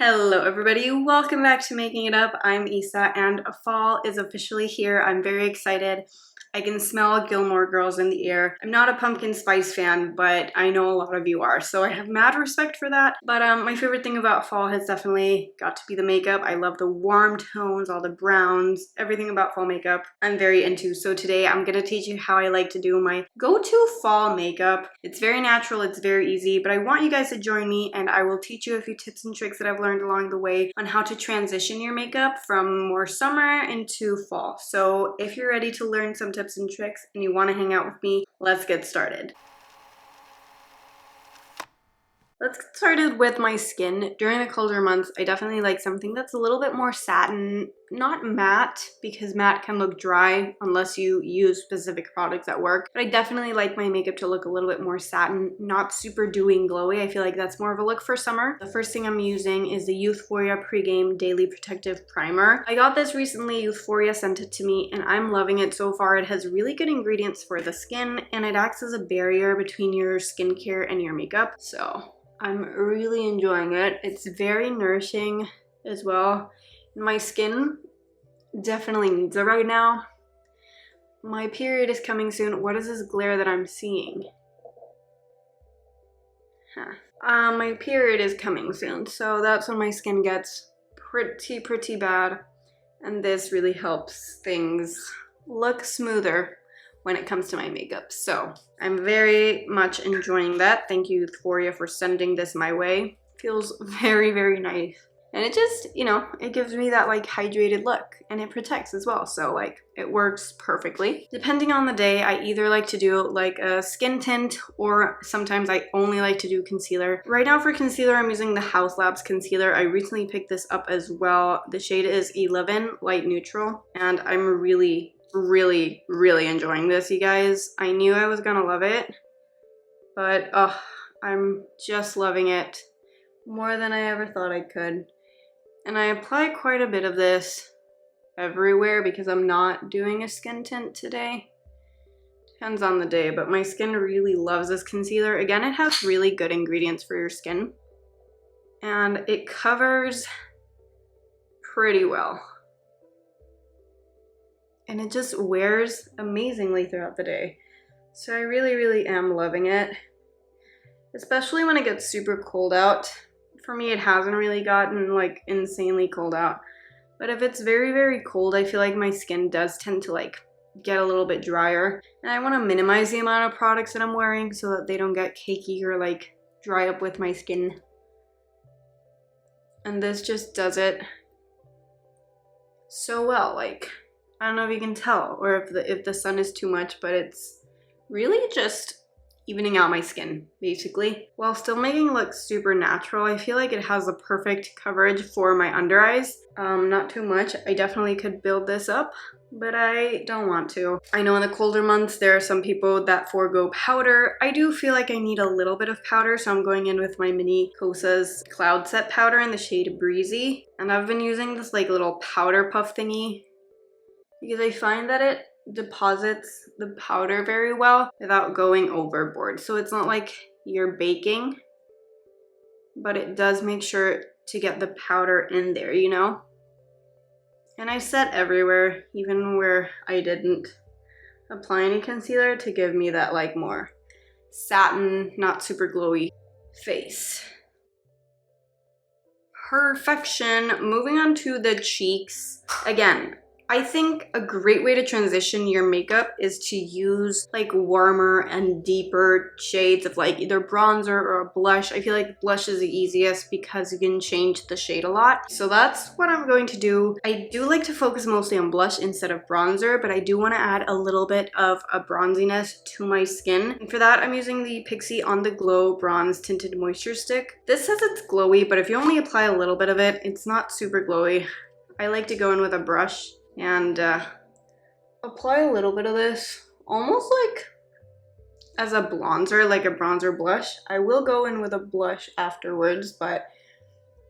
Hello everybody, welcome back to Making It Up. I'm Isa and fall is officially here. I'm very excited. I can smell Gilmore Girls in the air. I'm not a pumpkin spice fan, but I know a lot of you are, so I have mad respect for that. But my favorite thing about fall has definitely got to be the makeup. I love the warm tones, all the browns, everything about fall makeup I'm very into. So today I'm gonna teach you how I like to do my go-to fall makeup. It's very natural, it's very easy, but I want you guys to join me and I will teach you a few tips and tricks that I've learned along the way on how to transition your makeup from more summer into fall. So if you're ready to learn some tips and tricks and you want to hang out with me, let's get started. Let's get started with my skin. During the colder months, I definitely like something that's a little bit more satin, not matte, because matte can look dry unless you use specific products at work. But I definitely like my makeup to look a little bit more satin, not super dewy and glowy. I feel like that's more of a look for summer. The first thing I'm using is the Youthforia Pregame Daily Protective Primer. I got this recently, Youthforia sent it to me, and I'm loving it so far. It has really good ingredients for the skin, and it acts as a barrier between your skincare and your makeup. So I'm really enjoying it. It's very nourishing as well. My skin definitely needs it right now. My period is coming soon. What is this glare that I'm seeing? My period is coming soon, so that's when my skin gets pretty bad. And this really helps things look smoother when it comes to my makeup. So I'm very much enjoying that. Thank you, Youthforia, for sending this my way. Feels very nice. And it just, you know, it gives me that like hydrated look, and it protects as well. So like it works perfectly. Depending on the day, I either like to do like a skin tint, or sometimes I only like to do concealer. Right now for concealer, I'm using the Haus concealer. I recently picked this up as well. The shade is 11 Light Neutral, and I'm really enjoying this, you guys. I knew I was gonna love it, but I'm just loving it more than I ever thought I could. And I apply quite a bit of this everywhere because I'm not doing a skin tint today. Depends on the day, but my skin really loves this concealer. Again, it has really good ingredients for your skin, and it covers pretty well. And it just wears amazingly throughout the day. So I really am loving it, especially when it gets super cold out. For me, it hasn't really gotten like insanely cold out, but if it's very cold, I feel like my skin does tend to like get a little bit drier, and I want to minimize the amount of products that I'm wearing so that they don't get cakey or like dry up with my skin. And this just does it so well. Like, I don't know if you can tell, or if the sun is too much, but it's really just evening out my skin, basically, while still making it look super natural. I feel like it has the perfect coverage for my under eyes. Not too much. I definitely could build this up, but I don't want to. I know in the colder months, there are some people that forego powder. I do feel like I need a little bit of powder, so I'm going in with my mini Kosas Cloud Set powder in the shade Breezy. And I've been using this like little powder puff thingy because I find that it deposits the powder very well without going overboard. So it's not like you're baking, but it does make sure to get the powder in there, you know? And I set everywhere, even where I didn't apply any concealer, to give me that like more satin, not super glowy face. Perfection. Moving on to the cheeks. Again, I think a great way to transition your makeup is to use like warmer and deeper shades of like either bronzer or a blush. I feel like blush is the easiest because you can change the shade a lot. So that's what I'm going to do. I do like to focus mostly on blush instead of bronzer, but I do want to add a little bit of a bronziness to my skin. And for that, I'm using the Pixi On The Glow Bronze Tinted Moisture Stick. This says it's glowy, but if you only apply a little bit of it, it's not super glowy. I like to go in with a brush and apply a little bit of this, almost like as a bronzer, like a bronzer blush. I will go in with a blush afterwards, but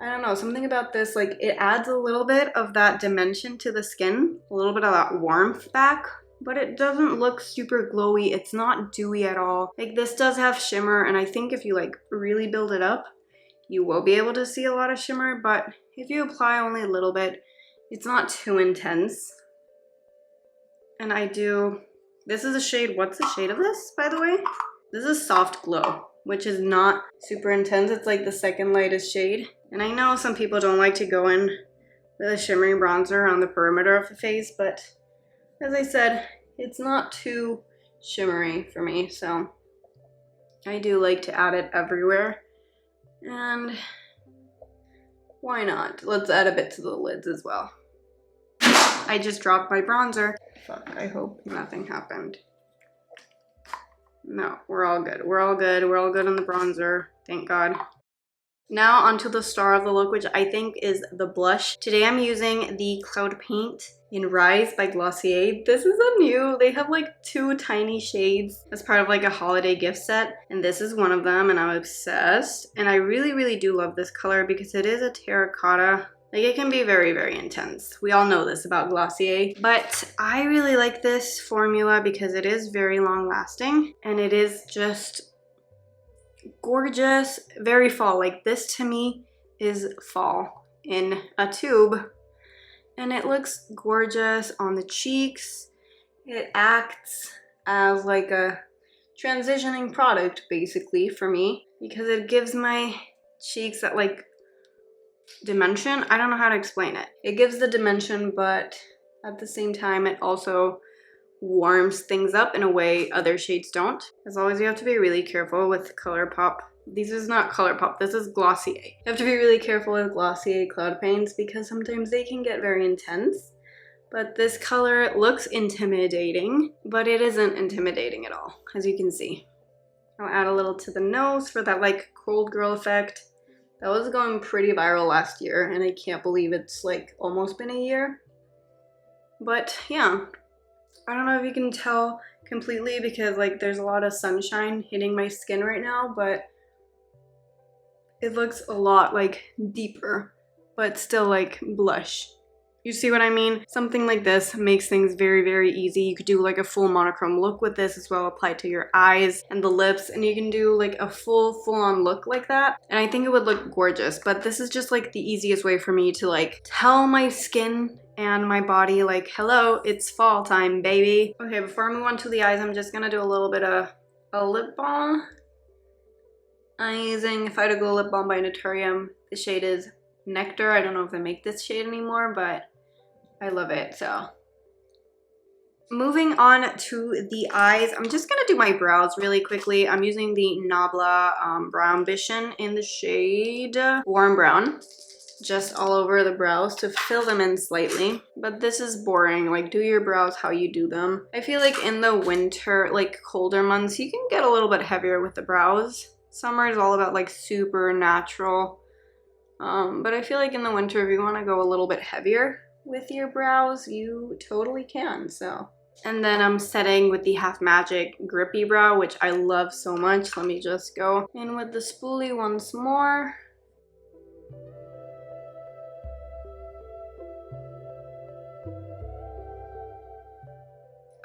I don't know, something about this, like it adds a little bit of that dimension to the skin, a little bit of that warmth back, but it doesn't look super glowy. It's not dewy at all. Like this does have shimmer, and I think if you like really build it up, you will be able to see a lot of shimmer, but if you apply only a little bit, it's not too intense. And this is a shade, what's the shade of this, by the way? This is Soft Glow, which is not super intense. It's like the second lightest shade. And I know some people don't like to go in with a shimmery bronzer on the perimeter of the face, but as I said, it's not too shimmery for me, so I do like to add it everywhere. And why not? Let's add a bit to the lids as well. I just dropped my bronzer. Fuck, I hope nothing happened. No, we're all good. We're all good. We're all good on the bronzer. Thank God. Now onto the star of the look, which I think is the blush. Today I'm using the Cloud Paint in Rise by Glossier. This is a new, they have like 2 tiny shades as part of like a holiday gift set. And this is one of them and I'm obsessed. And I really, really do love this color because it is a terracotta. Like it can be very, very intense. We all know this about Glossier, but I really like this formula because it is very long lasting and it is just gorgeous, very fall. Like this to me is fall in a tube and it looks gorgeous on the cheeks. It acts as like a transitioning product basically for me because it gives my cheeks that like dimension. I don't know how to explain it. It gives the dimension, but at the same time it also warms things up in a way other shades don't. As always, you have to be really careful with ColourPop. This is not ColourPop, this is Glossier. You have to be really careful with Glossier cloud paints because sometimes they can get very intense. But this color looks intimidating, but it isn't intimidating at all, as you can see. I'll add a little to the nose for that like cold girl effect. That was going pretty viral last year, and I can't believe it's like almost been a year. But yeah, I don't know if you can tell completely because like there's a lot of sunshine hitting my skin right now, but it looks a lot like deeper, but still like blush. You see what I mean? Something like this makes things very, very easy. You could do like a full monochrome look with this as well, apply to your eyes and the lips, and you can do like a full-on look like that. And I think it would look gorgeous, but this is just like the easiest way for me to like tell my skin and my body like, hello, it's fall time, baby. Okay, before I move on to the eyes, I'm just gonna do a little bit of a lip balm. I'm using Phyto-Glow lip balm by Naturium. The shade is Nectar. I don't know if they make this shade anymore, but I love it. So moving on to the eyes, I'm just gonna do my brows really quickly. I'm using the Nabla brow ambition in the shade warm brown, just all over the brows to fill them in slightly. But this is boring. Like, do your brows how you do them. I feel like in the winter, like colder months, you can get a little bit heavier with the brows. Summer is all about like super natural. But I feel like in the winter, if you want to go a little bit heavier with your brows, you totally can. So, and then I'm setting with the Half Magic Grippie brow, which I love so much. Let me just go in with the spoolie once more.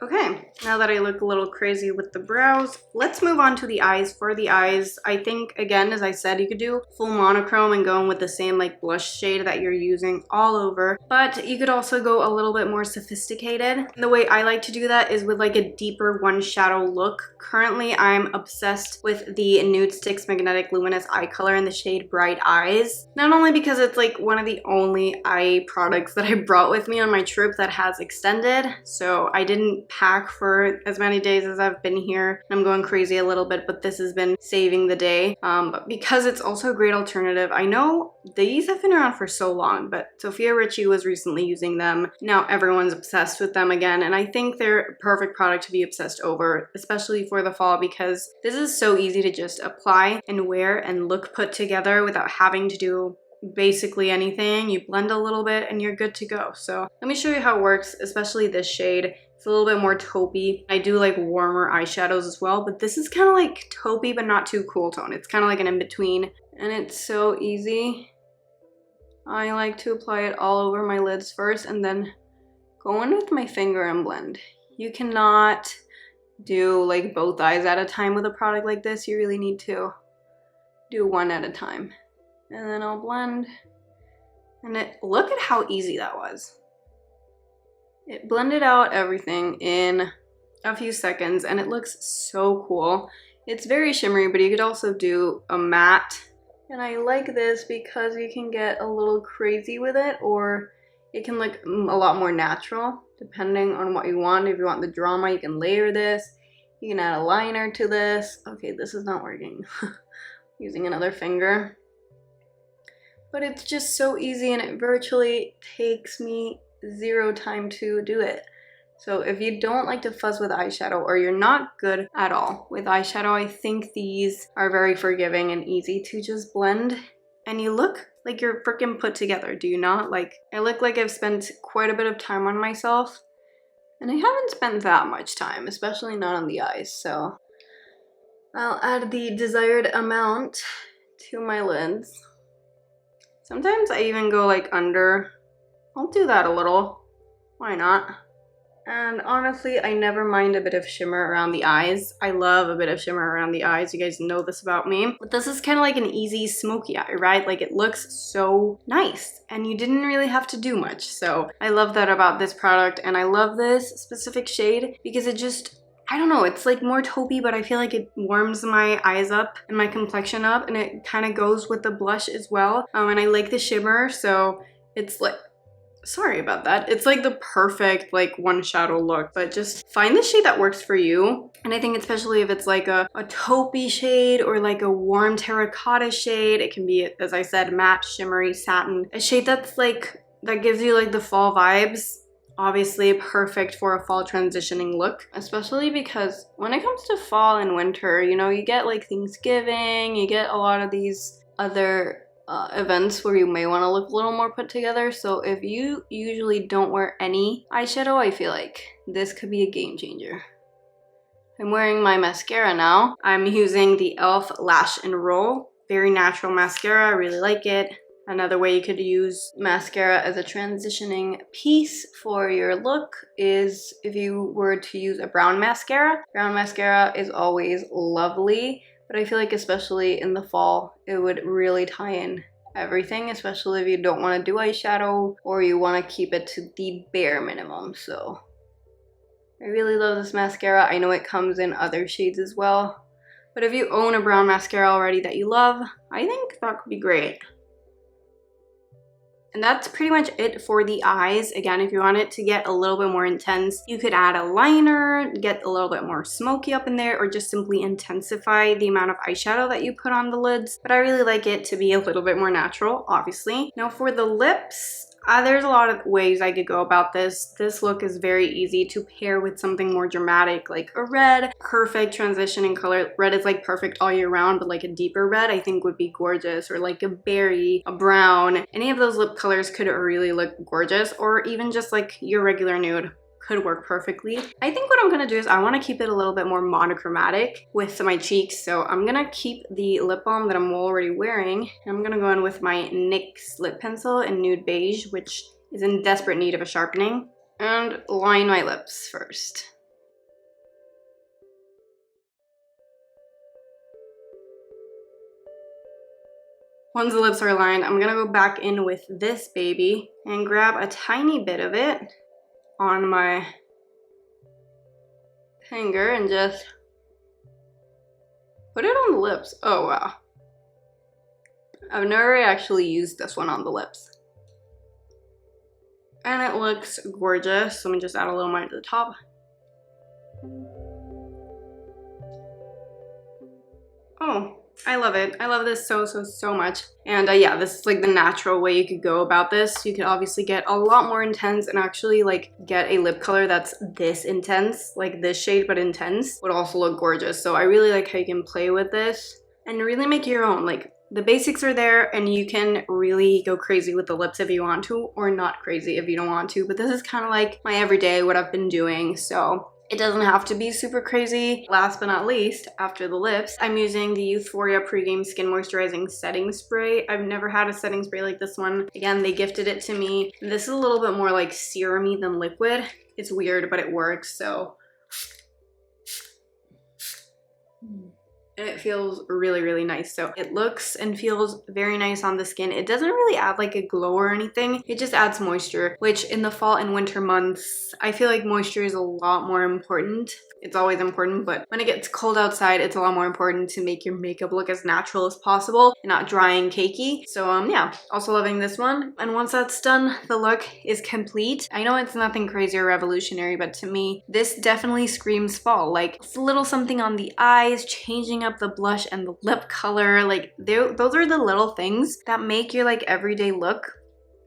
Okay, now that I look a little crazy with the brows, let's move on to the eyes. For the eyes, I think, again, as I said, you could do full monochrome and go in with the same like blush shade that you're using all over, but you could also go a little bit more sophisticated. And the way I like to do that is with like a deeper one shadow look. Currently, I'm obsessed with the Nudestix Magnetic Luminous eye color in the shade Bright Eyes. Not only because it's like one of the only eye products that I brought with me on my trip that has extended, so I didn't pack for as many days as I've been here. I'm going crazy a little bit, but this has been saving the day. But because it's also a great alternative, I know these have been around for so long, but Sofia Richie was recently using them. Now everyone's obsessed with them again, and I think they're a perfect product to be obsessed over, especially for the fall, because this is so easy to just apply and wear and look put together without having to do basically anything. You blend a little bit and you're good to go. So let me show you how it works, especially this shade. It's a little bit more taupey. I do like warmer eyeshadows as well, but this is kind of like taupey but not too cool tone. It's kind of like an in-between, and it's so easy. I like to apply it all over my lids first and then go in with my finger and blend. You cannot do like both eyes at a time with a product like this. You really need to do one at a time. And then I'll blend. And look at how easy that was. It blended out everything in a few seconds and it looks so cool. It's very shimmery, but you could also do a matte. And I like this because you can get a little crazy with it, or it can look a lot more natural depending on what you want. If you want the drama, you can layer this. You can add a liner to this. Okay, this is not working. Using another finger. But it's just so easy and it virtually takes me zero time to do it. So if you don't like to fuzz with eyeshadow or you're not good at all with eyeshadow, I think these are very forgiving and easy to just blend. And you look like you're freaking put together, do you not? Like, I look like I've spent quite a bit of time on myself. And I haven't spent that much time, especially not on the eyes. So I'll add the desired amount to my lids. Sometimes I even go like under. I'll do that a little. Why not? And honestly, I never mind a bit of shimmer around the eyes. I love a bit of shimmer around the eyes. You guys know this about me. But this is kind of like an easy smoky eye, right? Like, it looks so nice and you didn't really have to do much. So I love that about this product, and I love this specific shade because it just, I don't know, it's like more taupey, but I feel like it warms my eyes up and my complexion up, and it kind of goes with the blush as well. And I like the shimmer, so it's like, sorry about that. It's like the perfect like one shadow look, but just find the shade that works for you. And I think especially if it's like a taupey shade or like a warm terracotta shade, it can be, as I said, matte, shimmery, satin, a shade that's like, that gives you like the fall vibes. Obviously perfect for a fall transitioning look, especially because when it comes to fall and winter, you know, you get like Thanksgiving, you get a lot of these other events where you may want to look a little more put together. So if you usually don't wear any eyeshadow, I feel like this could be a game changer. I'm wearing my mascara now. I'm using the e.l.f. Lash and Roll. Very natural mascara, I really like it. Another way you could use mascara as a transitioning piece for your look is if you were to use a brown mascara. Brown mascara is always lovely, but I feel like especially in the fall, it would really tie in everything, especially if you don't want to do eyeshadow or you want to keep it to the bare minimum. So I really love this mascara. I know it comes in other shades as well, but if you own a brown mascara already that you love, I think that could be great. And that's pretty much it for the eyes. Again, if you want it to get a little bit more intense, you could add a liner, get a little bit more smoky up in there, or just simply intensify the amount of eyeshadow that you put on the lids. But I really like it to be a little bit more natural, obviously. Now for the lips, there's a lot of ways I could go about this. This look is very easy to pair with something more dramatic, like a red. Perfect transition in color. Red is like perfect all year round, but like a deeper red I think would be gorgeous, or like a berry, a brown. Any of those lip colors could really look gorgeous, or even just like your regular nude could work perfectly. I think what I'm gonna do is I wanna keep it a little bit more monochromatic with my cheeks. So I'm gonna keep the lip balm that I'm already wearing, and I'm gonna go in with my NYX lip pencil in Nude Beige, which is in desperate need of a sharpening, and line my lips first. Once the lips are lined, I'm gonna go back in with this baby and grab a tiny bit of it on my finger and just put it on the lips. Oh wow. I've never actually used this one on the lips. And it looks gorgeous. Let me just add a little more to the top. Oh, I love it. I love this so much. And yeah, this is like the natural way you could go about this. You could obviously get a lot more intense and actually like get a lip color that's this intense, like this shade but intense, would also look gorgeous. So I really like how you can play with this and really make your own. Like, the basics are there and you can really go crazy with the lips if you want to, or not crazy if you don't want to. But this is kind of like my everyday, what I've been doing. So it doesn't have to be super crazy. Last but not least, after the lips, I'm using the Youthforia Pregame Skin Moisturizing Setting Spray. I've never had a setting spray like this one. Again, they gifted it to me. This is a little bit more like serum-y than liquid. It's weird, but it works, so. and it feels really, really nice. So it looks and feels very nice on the skin. It doesn't really add like a glow or anything. It just adds moisture, which in the fall and winter months, I feel like moisture is a lot more important. It's always important, but when it gets cold outside, it's a lot more important to make your makeup look as natural as possible and not dry and cakey. So yeah, also loving this one. And once that's done, the look is complete. I know it's nothing crazy or revolutionary, but to me, this definitely screams fall. Like, it's a little something on the eyes, changing up the blush and the lip color. Like, those are the little things that make your like everyday look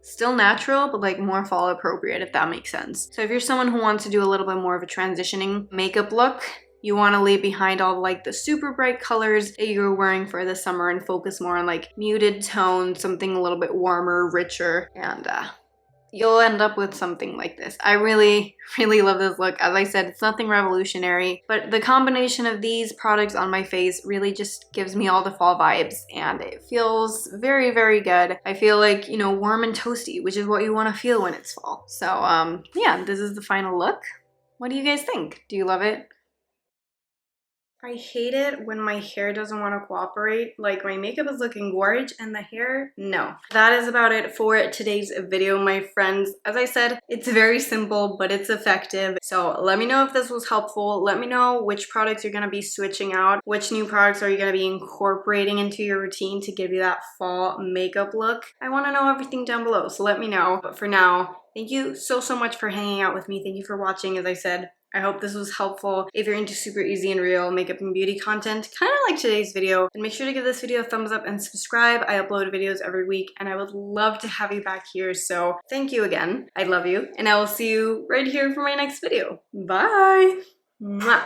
still natural, but like more fall appropriate, if that makes sense. So if you're someone who wants to do a little bit more of a transitioning makeup look, you want to leave behind all like the super bright colors that you're wearing for the summer and focus more on like muted tones, something a little bit warmer, richer, and you'll end up with something like this. I really, really love this look. As I said, it's nothing revolutionary, but the combination of these products on my face really just gives me all the fall vibes, and it feels very, very good. I feel like, you know, warm and toasty, which is what you want to feel when it's fall. So yeah, this is the final look. What do you guys think? Do you love it? I hate it when my hair doesn't want to cooperate. Like, my makeup is looking gorgeous and the hair, no. That is about it for today's video, my friends. As I said, it's very simple, but it's effective. So let me know if this was helpful. Let me know which products you're going to be switching out. Which new products are you going to be incorporating into your routine to give you that fall makeup look? I want to know everything down below, so let me know. But for now, thank you so, so much for hanging out with me. Thank you for watching, as I said. I hope this was helpful. If you're into super easy and real makeup and beauty content, kind of like today's video, then make sure to give this video a thumbs up and subscribe. I upload videos every week and I would love to have you back here. So thank you again. I love you, and I will see you right here for my next video. Bye! Mwah.